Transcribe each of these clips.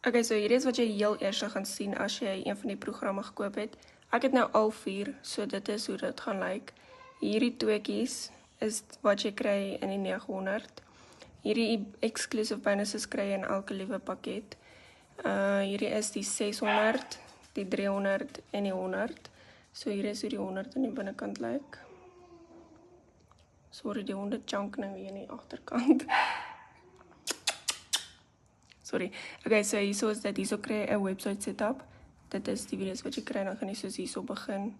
Okay, so hier is wat jy heel eers gaan sien as jy een van die programme gekoop het. Ek het nou al 4, so dit is hoe dit gaan lyk. Hierdie tweekies is wat jy kry in die 900. Hierdie exclusive bonuses kry jy in elke liewe pakket. Hierdie is die 600, die 300 en die 100. So hier is hoe die 100 in die binnekant lyk. Sorry, die 100 chunk nou hier in die agterkant. Sorry. Okay, so hierso is dit, hierso kry jy 'n website setup. Dit is die video's wat jy kry, dan gaan jy soos hierso begin.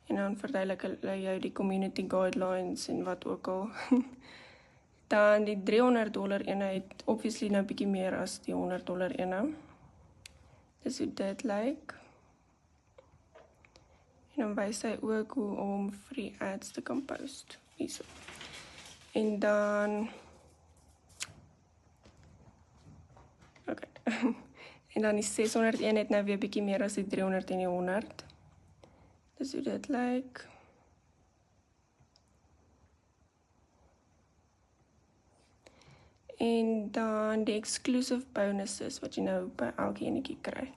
En dan verduidelik hulle jou die community guidelines en wat ook al. Dan die $300 eenheid, obviously nou bietjie meer as die $100 eenheid. Dis hoe dit lyk. En dan wys hy ook hoe om free ads te kan post. Hierso. En dan okay. En dan die 600 eenheid nou weer bietjie meer as die 300 en die 100. Dis hoe dit lyk. En dan die exclusive bonuses wat jy nou by elke enetjie kry.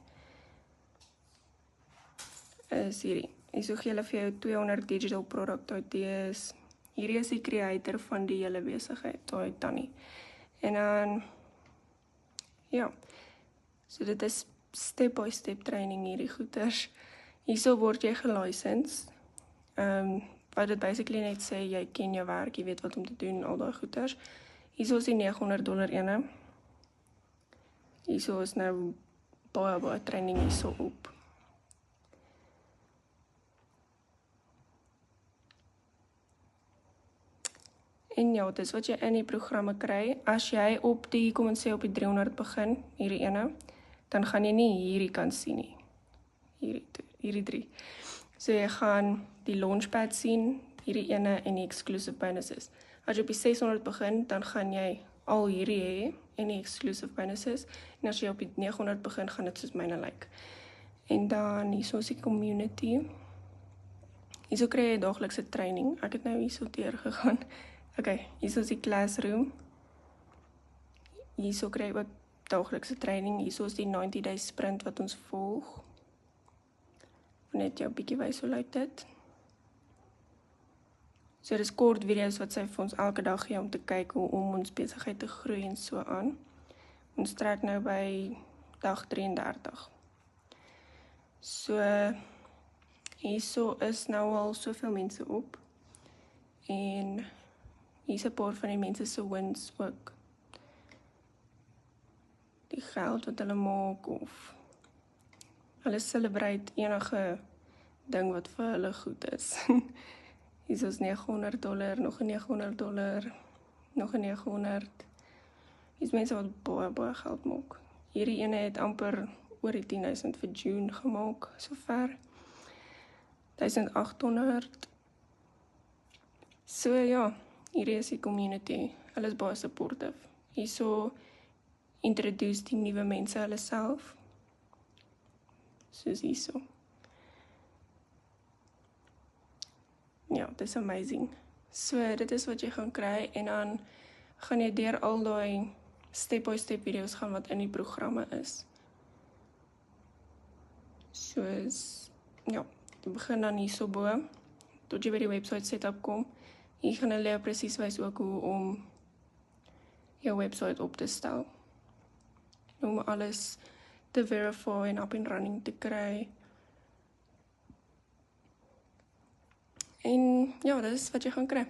Is hierdie. Hierso gee hulle vir jou 200 digital product ideas. Hierdie is die creator van die hele besigheid, daai Tannie. En dan ja. So dit is step by step training hierdie goeters. Hierso word jy gelicensed. Wat dit basically net sê, jy ken jou werk, jy weet wat om te doen, al daai goeters. Hierso is die $900 ene. Hierso is nou baie training hierso op. En ja, dis wat jy in die programme kry. As jy op die, kom ons sê op die 300 begin, hierdie ene, dan gaan jy nie hierdie kan sien nie. Hierdie 3. So jy gaan die launchpad sien, hierdie ene en die exclusive bonuses. As jy op die 600 begin, dan gaan jy al hierdie hê en die exclusive bonuses. En as jy op die 900 begin, gaan dit soos myne lyk. En dan hierso is die community. Hierso kry jy daaglikse training. Ek het nou hierso deurgegaan. Okay, hierso is die classroom. Hierso kry jy ook daaglikse training. Hierso is die 90 days sprint wat ons volg. Net jou bietjie wys hoe lyk dit. So dis kort video's wat sy vir ons elke dag gee om te kyk hoe om ons besigheid te groei en so aan. Ons trek nou by dag 33. So hierso is nou al soveel mense op. En hier's 'n paar van die mense se wins ook. Die geld wat hulle maak of hulle celebrate enige ding wat vir hulle goed is. Hier is $900, nog 'n $900, nog 'n 900. Hier is mense wat baie geld maak. Hierdie ene het amper oor die 10.000 vir June gemaak, sover. 1.800. So ja, hierdie is die community. Hulle is baie supportive. Hierso introduce die nuwe mense hulle self. Soos hierso. Ja, dit is amazing. So, dit is wat jy gaan kry en dan gaan jy deur al daai step-by-step video's gaan wat in die programme is. Soos, ja, jy begin dan hierso bo, tot jy by die website setup kom. Hier gaan hulle jou presies wys ook hoe om jou website op te stel. Om alles te verify en up and running te kry. En ja, dit is wat jy gaan kry.